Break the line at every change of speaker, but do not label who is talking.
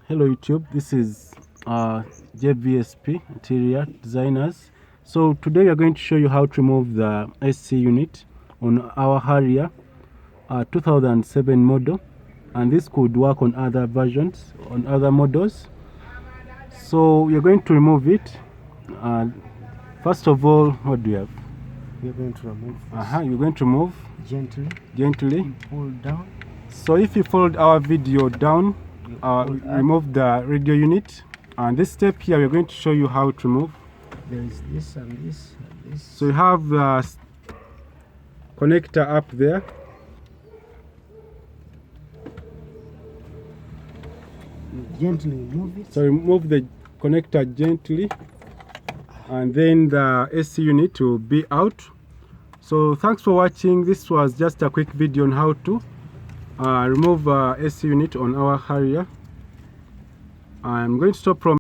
Hello YouTube, this is JVSP Interior Designers. So today we are going to show you how to remove the SC unit on our Harrier 2007 model, and this could work on other versions, on other models. So we are going to remove it. First of all, what do you have?
We are going to remove
You're going to remove gently.
Pull down.
So if you followed our video down, remove the radio unit, and this step here we're going to show you how to remove.
There is this and this and this.
So you have the connector up there.
Gently remove it.
So remove the connector gently, and then the AC unit will be out. So thanks for watching. This was just a quick video on how to remove AC unit on our Harrier. I'm going to stop from